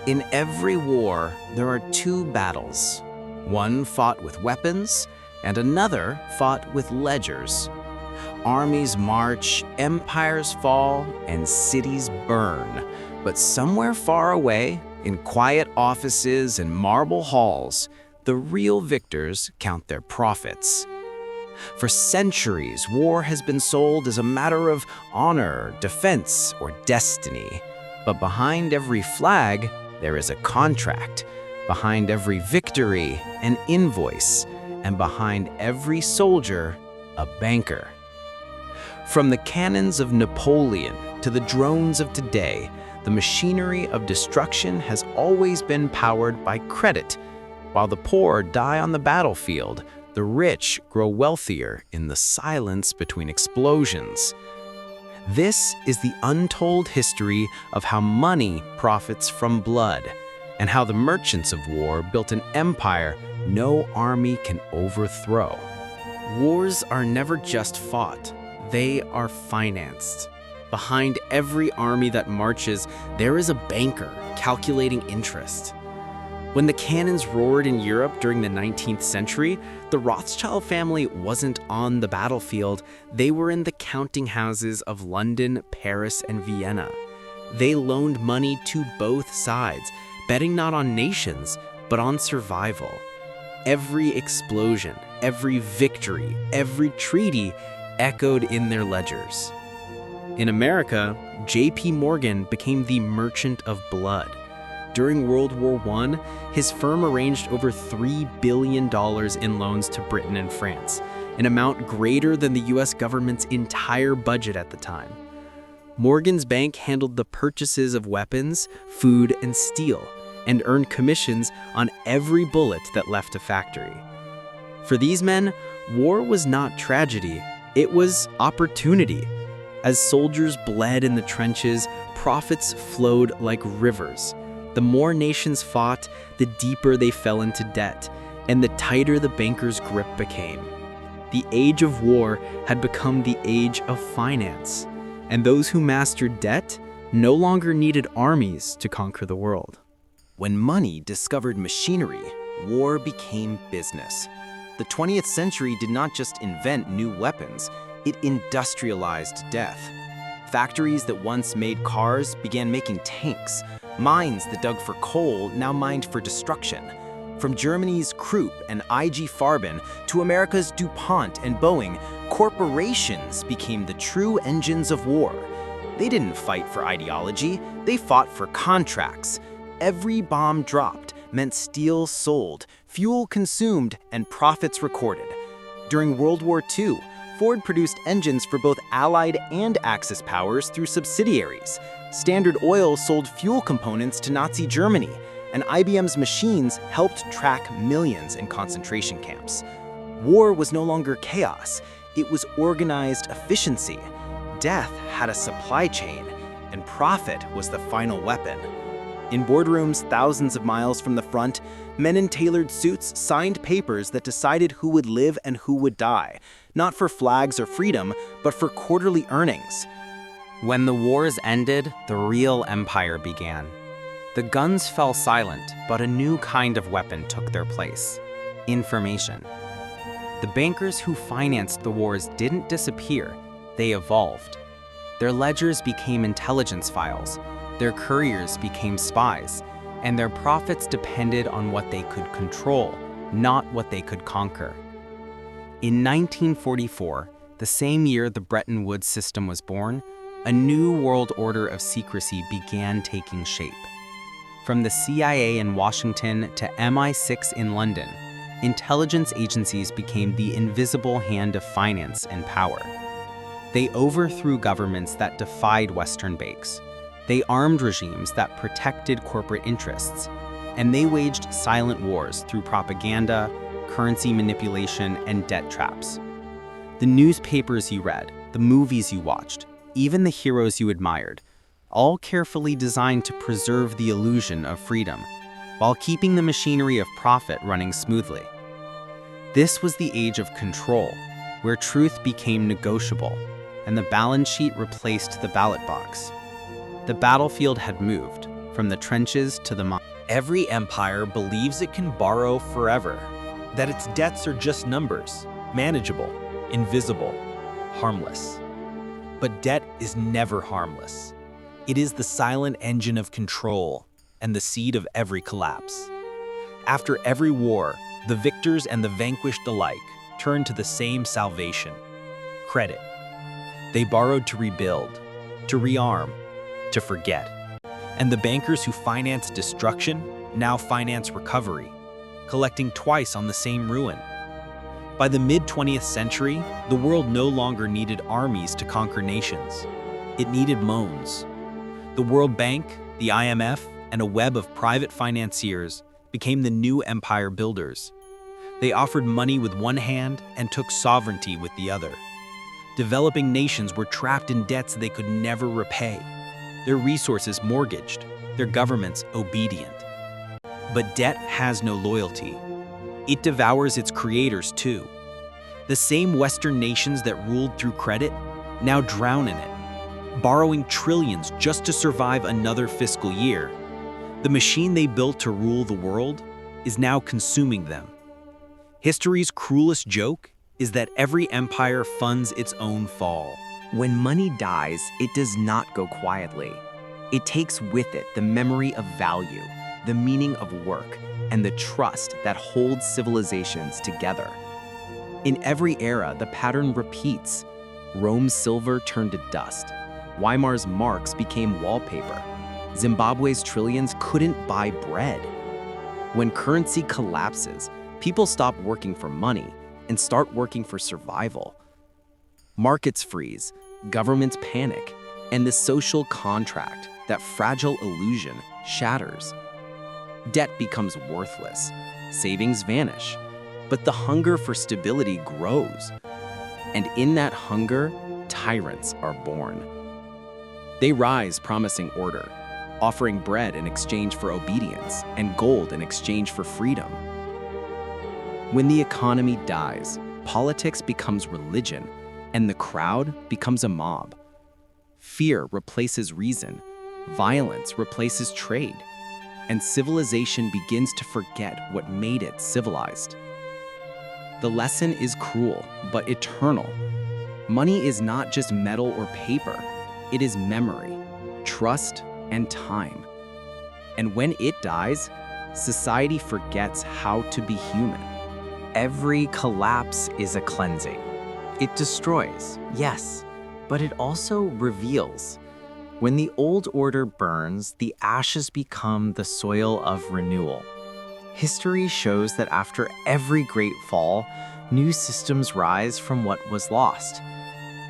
In every war, there are two battles. One fought with weapons, and another fought with ledgers. Armies march, empires fall, and cities burn. But somewhere far away, in quiet offices and marble halls, the real victors count their profits. For centuries, war has been sold as a matter of honor, defense, or destiny. But behind every flag, there is a contract. Behind every victory, an invoice. And behind every soldier, a banker. From the cannons of Napoleon to the drones of today, the machinery of destruction has always been powered by credit. While the poor die on the battlefield, the rich grow wealthier in the silence between explosions. This is the untold history of how money profits from blood, and how the merchants of war built an empire no army can overthrow. Wars are never just fought, they are financed. Behind every army that marches, there is a banker calculating interest. When the cannons roared in Europe during the 19th century, the Rothschild family wasn't on the battlefield, they were in the counting houses of London, Paris, and Vienna. They loaned money to both sides, betting not on nations, but on survival. Every explosion, every victory, every treaty echoed in their ledgers. In America, J.P. Morgan became the merchant of blood. During World War I, his firm arranged over $3 billion in loans to Britain and France, an amount greater than the US government's entire budget at the time. Morgan's bank handled the purchases of weapons, food, and steel, and earned commissions on every bullet that left a factory. For these men, war was not tragedy, it was opportunity. As soldiers bled in the trenches, profits flowed like rivers. The more nations fought, the deeper they fell into debt, and the tighter the bankers' grip became. The age of war had become the age of finance, and those who mastered debt no longer needed armies to conquer the world. When money discovered machinery, war became business. The 20th century did not just invent new weapons, it industrialized death. Factories that once made cars began making tanks. Mines that dug for coal now mined for destruction. From Germany's Krupp and IG Farben to America's DuPont and Boeing, corporations became the true engines of war. They didn't fight for ideology, they fought for contracts. Every bomb dropped meant steel sold, fuel consumed, and profits recorded. During World War II, Ford produced engines for both Allied and Axis powers through subsidiaries. Standard Oil sold fuel components to Nazi Germany, and IBM's machines helped track millions in concentration camps. War was no longer chaos, it was organized efficiency. Death had a supply chain, and profit was the final weapon. In boardrooms thousands of miles from the front, men in tailored suits signed papers that decided who would live and who would die, not for flags or freedom, but for quarterly earnings. When the wars ended, the real empire began. The guns fell silent, but a new kind of weapon took their place: information. The bankers who financed the wars didn't disappear, they evolved. Their ledgers became intelligence files, their couriers became spies, and their profits depended on what they could control, not what they could conquer. In 1944, the same year the Bretton Woods system was born, a new world order of secrecy began taking shape. From the CIA in Washington to MI6 in London, intelligence agencies became the invisible hand of finance and power. They overthrew governments that defied Western banks. They armed regimes that protected corporate interests, and they waged silent wars through propaganda, currency manipulation, and debt traps. The newspapers you read, the movies you watched, even the heroes you admired, all carefully designed to preserve the illusion of freedom, while keeping the machinery of profit running smoothly. This was the age of control, where truth became negotiable, and the balance sheet replaced the ballot box. The battlefield had moved from the trenches to the mine. Every empire believes it can borrow forever, that its debts are just numbers, manageable, invisible, harmless. But debt is never harmless. It is the silent engine of control and the seed of every collapse. After every war, the victors and the vanquished alike turn to the same salvation: credit. They borrowed to rebuild, to rearm, to forget. And the bankers who financed destruction now finance recovery, collecting twice on the same ruin. By the mid-20th century, the world no longer needed armies to conquer nations. It needed loans. The World Bank, the IMF, and a web of private financiers became the new empire builders. They offered money with one hand and took sovereignty with the other. Developing nations were trapped in debts they could never repay, their resources mortgaged, their governments obedient. But debt has no loyalty. It devours its creators too. The same Western nations that ruled through credit now drown in it, borrowing trillions just to survive another fiscal year. The machine they built to rule the world is now consuming them. History's cruelest joke is that every empire funds its own fall. When money dies, it does not go quietly. It takes with it the memory of value, the meaning of work, and the trust that holds civilizations together. In every era, the pattern repeats. Rome's silver turned to dust. Weimar's marks became wallpaper. Zimbabwe's trillions couldn't buy bread. When currency collapses, people stop working for money and start working for survival. Markets freeze, governments panic, and the social contract, that fragile illusion, shatters. Debt becomes worthless, savings vanish, but the hunger for stability grows. And in that hunger, tyrants are born. They rise promising order, offering bread in exchange for obedience and gold in exchange for freedom. When the economy dies, politics becomes religion, and the crowd becomes a mob. Fear replaces reason, violence replaces trade, and civilization begins to forget what made it civilized. The lesson is cruel, but eternal. Money is not just metal or paper, it is memory, trust, and time. And when it dies, society forgets how to be human. Every collapse is a cleansing. It destroys, yes, but it also reveals. When the old order burns, the ashes become the soil of renewal. History shows that after every great fall, new systems rise from what was lost.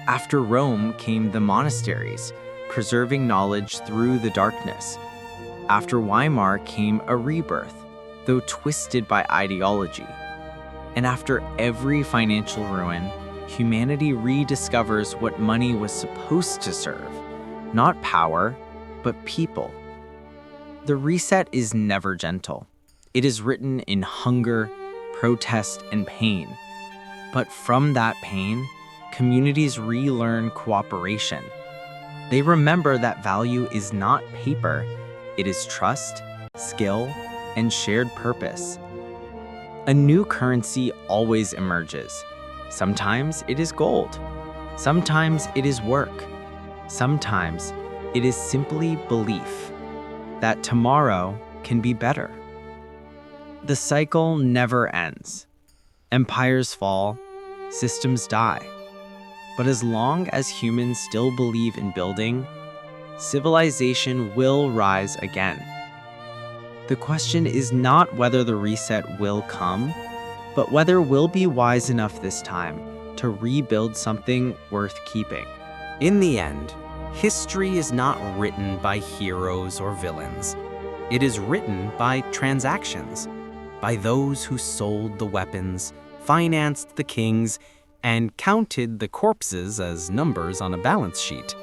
After Rome came the monasteries, preserving knowledge through the darkness. After Weimar came a rebirth, though twisted by ideology. And after every financial ruin, humanity rediscovers what money was supposed to serve. Not power, but people. The reset is never gentle. It is written in hunger, protest, and pain. But from that pain, communities relearn cooperation. They remember that value is not paper, it is trust, skill, and shared purpose. A new currency always emerges. Sometimes it is gold. Sometimes it is work. Sometimes it is simply belief that tomorrow can be better. The cycle never ends. Empires fall, systems die. But as long as humans still believe in building, civilization will rise again. The question is not whether the reset will come, but whether we'll be wise enough this time to rebuild something worth keeping. In the end, history is not written by heroes or villains. It is written by transactions, by those who sold the weapons, financed the kings, and counted the corpses as numbers on a balance sheet.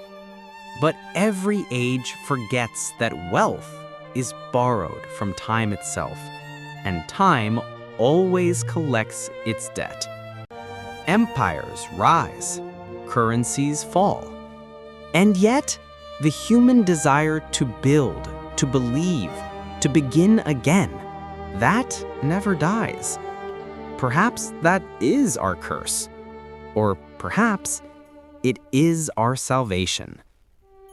But every age forgets that wealth is borrowed from time itself, and time always collects its debt. Empires rise, currencies fall, and yet the human desire to build, to believe, to begin again. That never dies. Perhaps that is our curse. Or perhaps it is our salvation.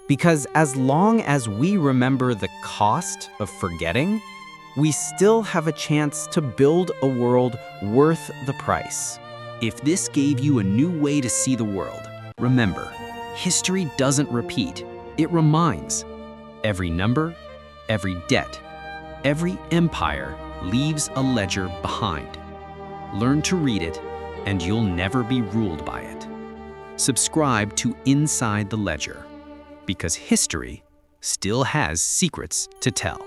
Because as long as we remember the cost of forgetting, we still have a chance to build a world worth the price. If this gave you a new way to see the world, remember, history doesn't repeat, it reminds. Every number, every debt, every empire leaves a ledger behind. Learn to read it, and you'll never be ruled by it. Subscribe to Inside the Ledger, because history still has secrets to tell.